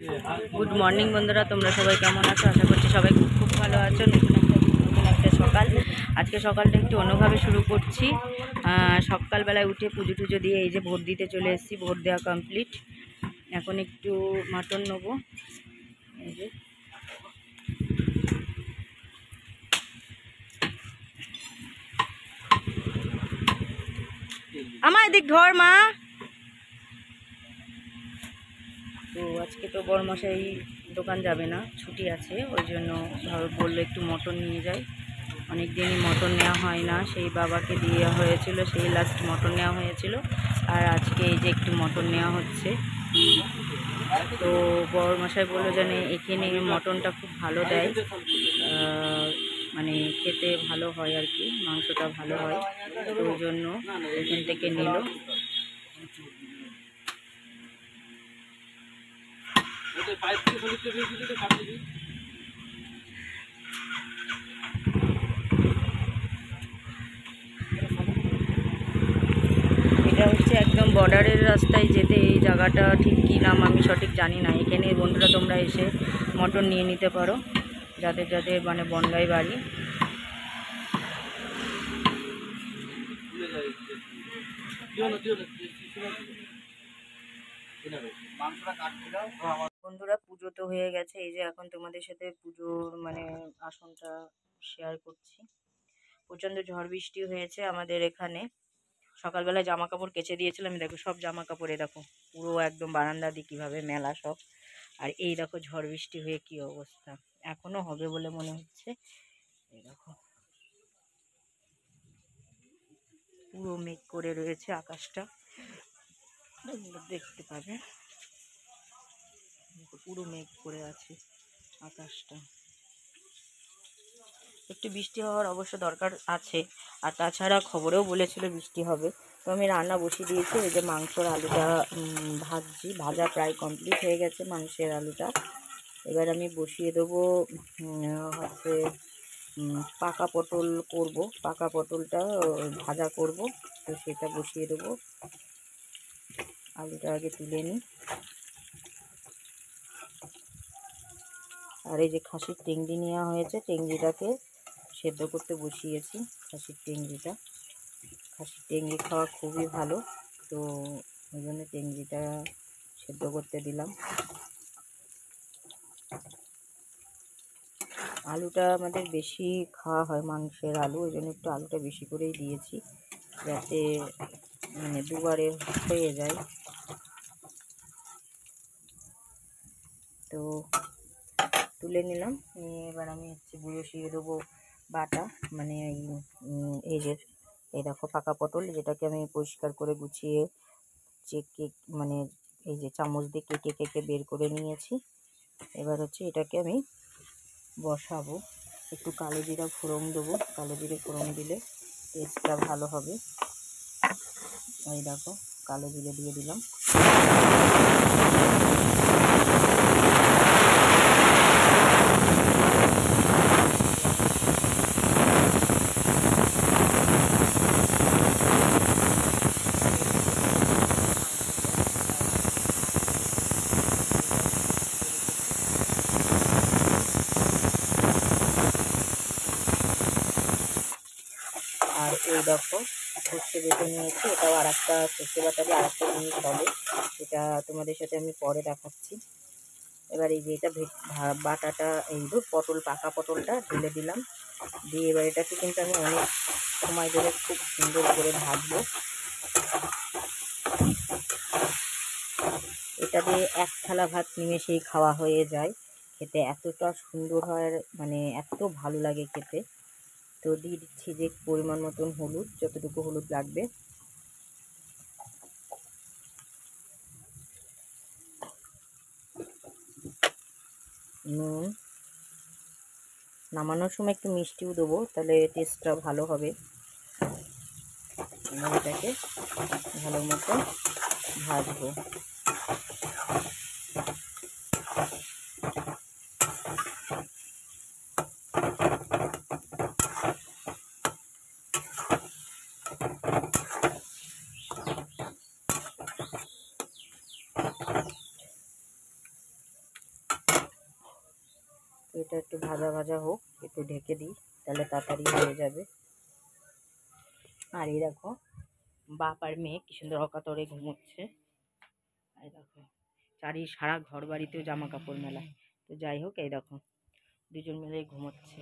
Good morning বন্ধুরা, তোমরা সবাই কেমন আছো? আশা করছি সবাই খুব খুব ভালো আছো। নতুন একটা সকাল, আজকে সকালটা একটু অন্যভাবে শুরু করছি। সকালবেলায় উঠে পুজো টুজো দিয়ে এই যে ভোট দিতে চলে এসেছি। ভোট দেওয়া কমপ্লিট। এখন একটু মাটন নেবো। এই যে আমার এদিক ধর মা। তো আজকে তো বড়মশাই দোকান যাবে না, ছুটি আছে, ওই জন্য বললো একটু মটন নিয়ে যাই। অনেক দিনই মটন নেওয়া হয় না, সেই বাবাকে দিয়ে হয়েছিল, সেই লাস্ট মটন নেওয়া হয়েছিল। আর আজকে এই যে একটু মটন নেওয়া হচ্ছে। তো বড়মশাই বললো জানে এখানে মটনটা খুব ভালো দেয়, মানে খেতে ভালো হয় আর কি, মাংসটা ভালো হয়। তো ওই জন্য এখান থেকে নিল। এটা হচ্ছে একদম বর্ডারের রাস্তায় যেতে, এই জায়গাটা ঠিক কী নাম আমি সঠিক জানি না। এখানে বন্ধুরা তোমরা এসে মটন নিয়ে নিতে পারো, যাদের যাদের মানে বনগাঁয় বাড়ি। বন্ধুরা পুজো তো হয়ে গেছে, এই যে এখন তোমাদের সাথে পুজোর মানে আসনটা শেয়ার করছি। প্রচণ্ড ঝড় বৃষ্টি হয়েছে আমাদের এখানে। সকালবেলা জামা কাপড় কেচে দিয়েছিলাম, দেখো সব জামা কাপড়ে দেখো পুরো একদম বারান্দা দিয়ে কীভাবে মেলা সব। আর এই দেখো ঝড় বৃষ্টি হয়ে কি অবস্থা, এখনো হবে বলে মনে হচ্ছে। এই দেখো পুরো মেঘ করে রয়েছে আকাশটা, দেখতে পাবে পুরো মেঘ করে আছে আকাশটা। একটু বৃষ্টি হওয়ার অবশ্য দরকার আছে। আর তাছাড়া খবরেও বলেছিল বৃষ্টি হবে। তো আমি রান্না বসিয়ে দিয়েছি, ওই যে মাংসর আলুটা ভাজছি, ভাজা প্রায় কমপ্লিট হয়ে গেছে মাংসের আলুটা। এবার আমি বসিয়ে দেবো হচ্ছে পাকা পটল করব, পাকা পটলটা ভাজা করব। তো সেটা বসিয়ে দেবো। আলুটা আগে তুলে নিই। আর এই যে খাসির টেংরি নেওয়া হয়েছে, টেংরিটাকে সেদ্ধ করতে বসিয়েছি। খাসির টেংরিটা, খাসির টেংরি খাওয়া খুবই ভালো, তো ওই জন্য টেংরিটা সেদ্ধ করতে দিলাম। আলুটা আমাদের বেশি খাওয়া হয়, মাংসের আলু, ওই জন্য একটু আলুটা বেশি করেই দিয়েছি, যাতে মানে দুবারে হয়ে যায়। তো তুলে নিলাম, নিয়ে এবার আমি হচ্ছে বসিয়ে দেবো বাটা, মানে এই যে এই দেখো পাকা পটল, যেটাকে আমি পরিষ্কার করে গুছিয়ে চেকে মানে এই যে চামচ দিয়ে কেটে কেটে বের করে নিয়েছি। এবার হচ্ছে এটাকে আমি বসাবো। একটু কালো জিরা ফোড়ন দেবো, কালো জিরে ফোড়ন দিলে টেস্টটা ভালো হবে। এই দেখো কালো জিরে দিয়ে দিলাম। আর এই দেখো সর্ষে বেটে নিয়েছি, এটাও আর একটা সর্ষে বাটা দিয়ে আর একটা জিনিস হবে, সেটা তোমাদের সাথে আমি পরে দেখাচ্ছি। এবার এই যে এটা বাটাটা, এই পটল পাকা পটলটা ঢেলে দিলাম, দিয়ে এবার এটাকে কিন্তু আমি অনেক সময় ধরে খুব সুন্দর করে ভাজবো। এটা দিয়ে এক থালা ভাত নিমেষেই খাওয়া হয়ে যায়, খেতে এতটা সুন্দর হয়, মানে এত ভালো লাগে খেতে। তো দিয়ে দিচ্ছি যে পরিমাণ মতন হলুদ, যতটুকু হলুদ লাগবে। নুন, নামানোর সময় একটু মিষ্টিও দেবো, তাহলে টেস্টটা ভালো হবে। এটাকে ভালো মতো ভাজবো। এটা একটু ভাজা ভাজা হোক, একটু ঢেকে দিই, তাহলে তাড়াতাড়ি হয়ে যাবে। আর এই দেখো বাপ আর মেয়ে কি সুন্দর অকাতরে ঘুমোচ্ছে। এই দেখো সারা ঘর বাড়িতেও জামা কাপড় মেলা। তো যাই হোক, এই দেখো দুজন মিলে ঘুমোচ্ছে।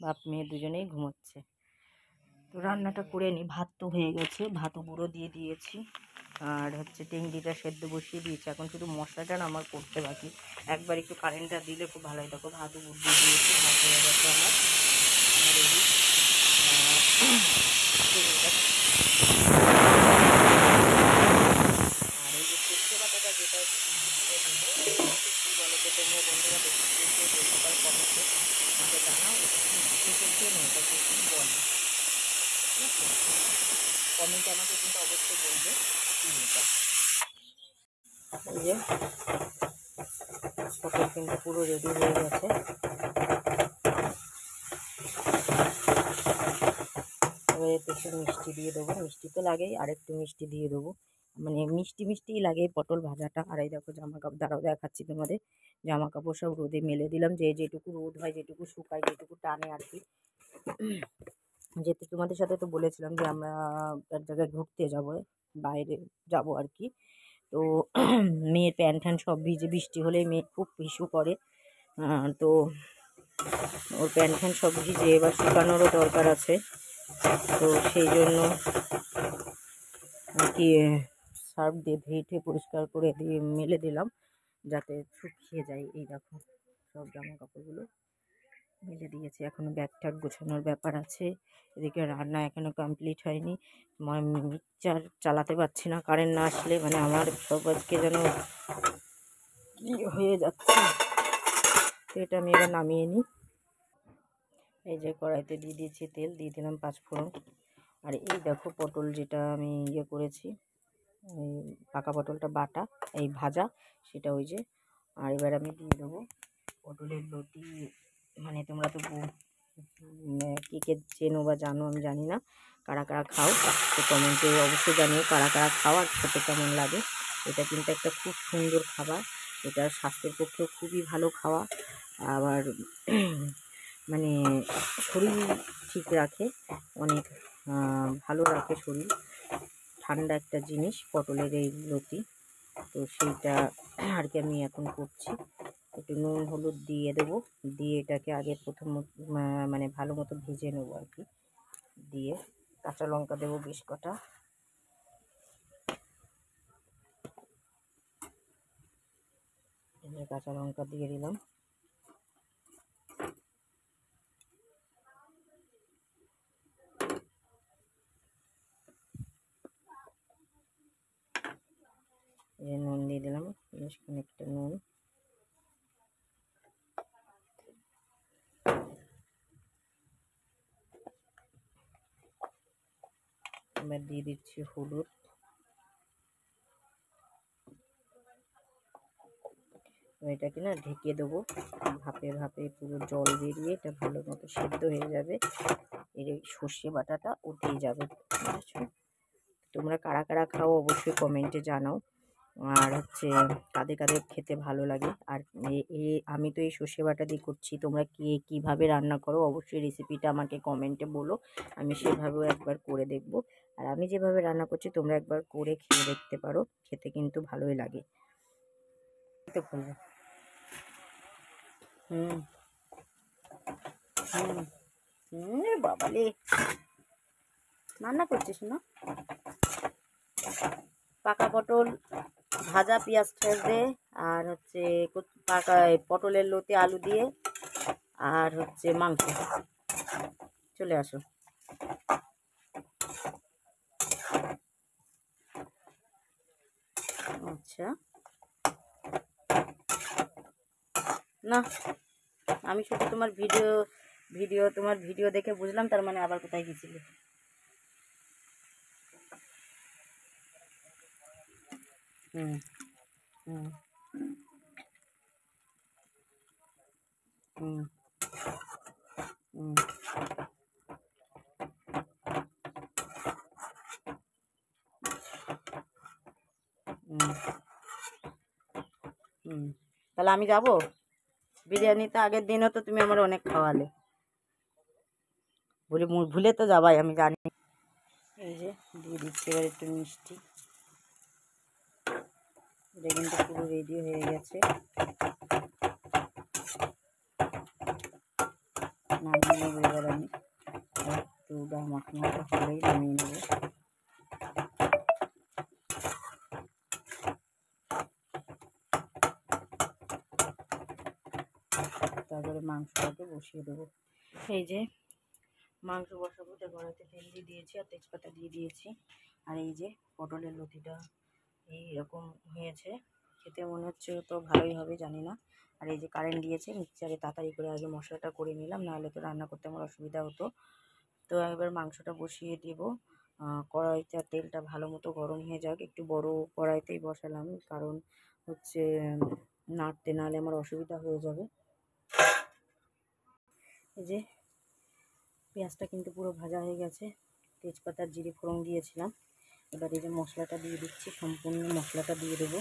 বাপ মেয়ে দুজনেই ঘুমোচ্ছে। তো রান্নাটা করে নিই। ভাত তো হয়ে গেছে, ভাতও পুরো দিয়ে দিয়েছি। আর হচ্ছে টেংরিটা সেদ্ধ বসিয়ে দিয়েছি। এখন শুধু মশলাটা না আমার করতে বাকি। একবার একটু কারেন্টটা দিলে খুব ভালো হয়। দেখো ভাতও দিয়ে দিয়েছি, ভাত হয়ে গেছে আমার। আর এই টেংরিটা, আর এই যে সর্ষে বাটাটা যেটা কী বলো তো তোমরা বন্ধুরা, বেশি বলতে পারো কমেন্টে আমাকে জানাও। এটা কি নেই, এটাকে কী বলে, কমেন্টে আমাকে কিন্তু অবশ্যই বলবে এটা। এই যে পটল কিন্তু পুরো রেডি হয়ে গেছে। এবার একটু মিষ্টি দিয়ে দেবো, মিষ্টি তো লাগেই, আর একটু মিষ্টি দিয়ে দেবো, মানে মিষ্টি মিষ্টিই লাগে পটল ভাজাটা। আর এই দেখো জামা কাপড়, দাঁড়াও দেখাচ্ছি তোমাদের। জামা কাপড় সব রোদে মেলে দিলাম, যেটুকু রোদ হয়, যেটুকু শুকায়, যেটুকু টানে আর কি। যেতে তোমাদের সাথে তো বলেছিলাম যে আমরা এক জায়গায় ঘুরতে যাবো, বাইরে যাব আর কি। তো মেয়ের প্যান্ট ট্যান্ট সব ভিজে, বৃষ্টি হলে মেয়ে খুব ইস্যু করে। তো ওর প্যান্ট ট্যান্ট সব ভিজে, এবার শুকানোরও দরকার আছে। তো সেই জন্য আর কি সার্ফ দিয়ে ধুয়ে পরিষ্কার করে দিয়ে মেলে দিলাম, যাতে শুকিয়ে যায়। এই দেখো সব জামা কাপড়গুলো মেলে দিয়েছি। এখনও ব্যাগ ট্যাগ গোছানোর ব্যাপার আছে। এদিকে রান্না এখনও কমপ্লিট হয়নি। মিক্সচার চালাতে পারছি না কারেন্ট না আসলে, মানে আমার সব আজকে যেন কী হয়ে যাচ্ছে। তো এটা আমি এবার নামিয়ে নিই। এই যে কড়াইতে দিয়ে দিয়েছি তেল, দিয়ে দিলাম 5 ফোড়ন। আর এই দেখো পটল যেটা আমি করেছি, এই পাকা পটলটা বাটা, এই ভাজা, সেটা ওই যে। আর এবার আমি দিয়ে দেবো পটলের লতি। মানে তোমরা তো কে কে চেনো বা জানো আমি জানি না, কারা কারা খাও তো কমেন্টে অবশ্যই জানিও কারা কারা খাও আর খেতে কেমন লাগে। এটা কিন্তু একটা খুব সুন্দর খাবার, এটা স্বাস্থ্যের পক্ষেও খুবই ভালো খাওয়া। আবার মানে শরীর ঠিক রাখে, অনেক ভালো রাখে শরীর। ঠান্ডা একটা জিনিস পটলের এই লতি। তো সেইটা আর কি আমি এখন করছি। একটু নুন হলুদ দিয়ে দেবো, দিয়ে এটাকে আগে মানে ভালো মতো ভেজে নেবো আর কি। দিয়ে কাঁচা লঙ্কা দেবো বেশ কটা। কাঁচা লঙ্কা দিয়ে দিলাম। নুন দিয়ে দিলাম, বেশ খানিকটা নুন। এবার দিয়ে দিচ্ছি হলুদ। এটাকে না ঢেকে দেবো, ভাপে ভাপে পুরো জল বেরিয়ে এটা ভালো মতো সেদ্ধ হয়ে যাবে। এর সর্ষে বাটাটা উঠেই যাবে। তোমরা কারা কারা খাও অবশ্যই কমেন্টে জানাও। আর হচ্ছে কাদের কাদের খেতে ভালো লাগে। আর আমি তো এই সর্ষে বাটা দিয়ে করছি, তোমরা কীভাবে রান্না করো অবশ্যই রেসিপিটা আমাকে কমেন্টে বলো, আমি সেভাবেও একবার করে দেখব। আর আমি যেভাবে রান্না করছি তোমরা একবার করে খেয়ে দেখতে পারো, খেতে কিন্তু ভালোই লাগে। তো খুলবে। হুম হুম হুম বাবালে রান্না করছিস না? পাকা পটল ভাজা, পেঁয়াজ ঠেস দিয়ে, আর হচ্ছে পাকা পটলের লতি আলু দিয়ে, আর হচ্ছে মাংস। চলে আসো। আচ্ছা না, আমি শুধু তোমার ভিডিও দেখে বুঝলাম, তার মানে আবার কোথায় গেছিলে। হুম হুম হুম হুম হুম তাহলে আমি যাব? বিরিয়ানি তো আগের দিনও তো তুমি আমার অনেক খাওয়ালে, ভুলে তো যাবাই আমি জানি। এই যে দিয়ে দিচ্ছি এবার একটু মিষ্টি। এটা কিন্তু পুরো রেডি হয়ে গেছে, নামিয়ে নেবো এবার আমি। একটু গা মাখানোটা হলেই নামিয়ে নেবো। তারপরে মাংসটাকে বসিয়ে দেবো। এই যে মাংস বসাবো, তো কড়াইতে তেল দিয়ে দিয়েছি আর তেজপাতা দিয়ে দিয়েছি। আর এই যে পটলের লতিটা এইরকম হয়েছে, খেতে মনে হচ্ছে তো ভালোই হবে, জানি না। আর এই যে কারেন্ট দিয়েছে, মিক্সচারে তাড়াতাড়ি করে আগে মশলাটা করে নিলাম, নাহলে তো রান্না করতে আমার অসুবিধা হতো। তো এবার মাংসটা বসিয়ে দেব। কড়াইতে তেলটা ভালো মতো গরম হয়ে যাক, একটু বড় কড়াইতেই বসালাম, কারণ হচ্ছে নাড়তে নাহলে আমার অসুবিধা হয়ে যাবে। এই যে পেঁয়াজটা কিন্তু পুরো ভাজা হয়ে গেছে, তেজপাতার জিরে ফোড়ন দিয়েছিলাম। এবার এই যে মশলাটা দিয়ে দিচ্ছি, সম্পূর্ণ মশলাটা দিয়ে দেবো।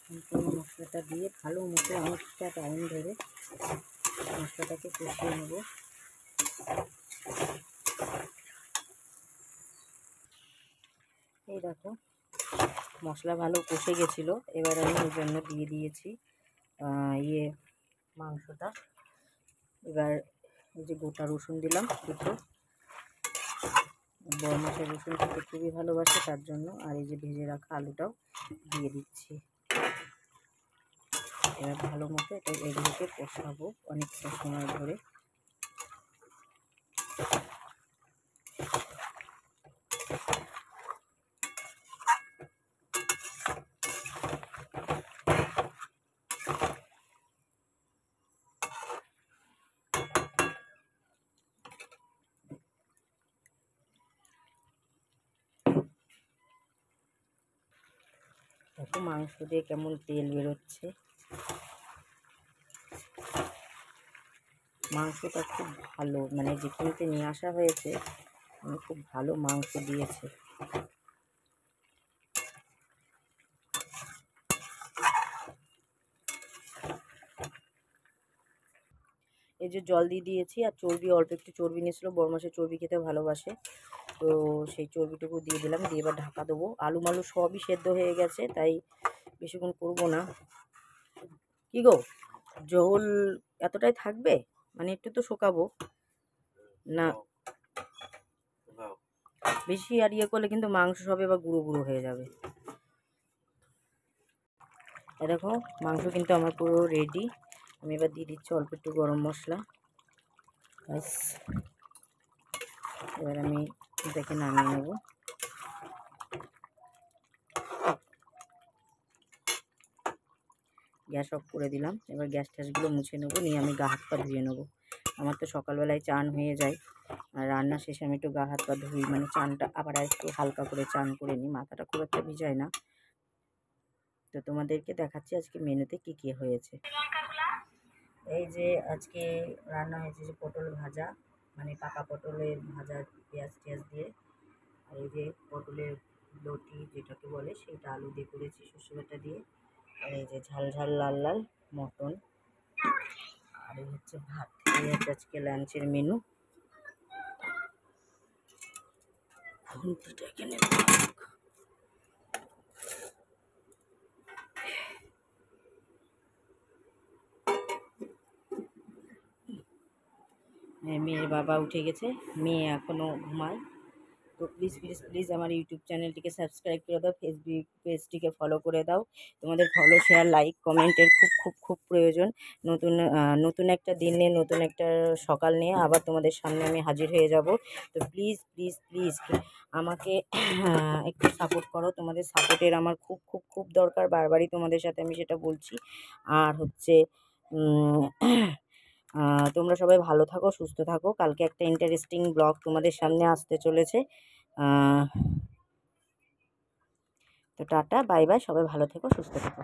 সম্পূর্ণ মশলাটা দিয়ে ভালো মতো অনেকটা টাইম ধরে মশলাটাকে কষিয়ে নেব। এই দেখো মশলা ভালো কষে গেছিলো, এবার আমি ওই জন্য দিয়ে দিয়েছি মাংসটা। এবার এই যে গোটা রসুন দিলাম দুটো, বড় মাছের রসুন খেতে খুবই ভালোবাসে তার জন্য। আর এই যে ভেজে রাখা আলুটাও দিয়ে দিচ্ছি। এবার ভালো মতো এগুলোকে কষাবো অনেকটা সময় ধরে। দেখো মাংস দিয়ে কেমন তেল বেরোচ্ছে। মাংসটা খুব ভালো, মানে যেখানে নিয়ে আসা হয়েছে খুব ভালো মাংস দিয়েছে। এই যে জল দিয়ে দিয়েছি, আর চর্বি অল্প একটু চর্বি নিয়েছিল, বড় মাছের চর্বি খেতে ভালোবাসে, তো সেই চর্বিটুকু দিয়ে দিলাম। দিয়ে এবার ঢাকা দেবো। আলু মালু সবই সেদ্ধ হয়ে গেছে, তাই বেশিক্ষণ করবো না। কি গো, ঝোল এতটাই থাকবে? মানে একটু তো শোকাবো না, বেশি আর ইয়ে করলে কিন্তু মাংস সব এবার গুঁড়ো গুঁড়ো হয়ে যাবে। দেখো মাংস কিন্তু আমার পুরো রেডি। আমি এবার দিয়ে দিচ্ছি অল্প একটু গরম মশলা, ব্যাস। এবার আমি এটাকে নামিয়ে নেব। গ্যাস অফ করে দিলাম। এবার গ্যাস ট্যাসগুলো মুছে নেবো, নিয়ে আমি গা হাত পা ধুয়ে নেবো। আমার তো সকালবেলায় চান হয়ে যায়, আর রান্না শেষে আমি একটু গা হাত পা ধুই, মানে চানটা আবার একটু হালকা করে চান করে নিই, মাথাটা খুব একটা ভিজায় না। তো তোমাদেরকে দেখাচ্ছি আজকে মেনুতে কী কী হয়েছে। এই যে আজকে রান্না হয়েছে যে পটল ভাজা, মানে পাকা পটলের ভাজা পেঁয়াজ টেয়াজ দিয়ে। আর এই যে পটলের লতি যেটাকে বলে, সেটা আলু দিয়ে করেছি সর্ষে বাটা দিয়ে। আর এই যে ঝাল ঝাল লাল লাল মটন, আর এই হচ্ছে ভাত। এই হচ্ছে আজকে লাঞ্চের মেনু। খুন্তিটাকে নেব। মেয়ের বাবা উঠে গেছে, মেয়ে এখনও ঘুমায়। তো প্লিজ প্লিজ প্লিজ আমার ইউটিউব চ্যানেলটিকে সাবস্ক্রাইব করে দাও, ফেসবুক পেজটিকে ফলো করে দাও। তোমাদের ফলো শেয়ার লাইক কমেন্টের খুব খুব খুব প্রয়োজন। নতুন একটা দিনে নতুন একটা সকাল নিয়ে আবার তোমাদের সামনে আমি হাজির হয়ে যাব। তো প্লিজ প্লিজ প্লিজ আমাকে একটু সাপোর্ট করো, তোমাদের সাপোর্টের আমার খুব খুব খুব দরকার, বারবারই তোমাদের সাথে আমি সেটা বলছি। আর হচ্ছে তোমরা সবাই ভালো থাকো, সুস্থ থাকো। কালকে একটা ইন্টারেস্টিং ব্লগ তোমাদের সামনে আসতে চলেছে। তো টাটা বাই বাই, সবাই ভালো থেকো, সুস্থ থেকো।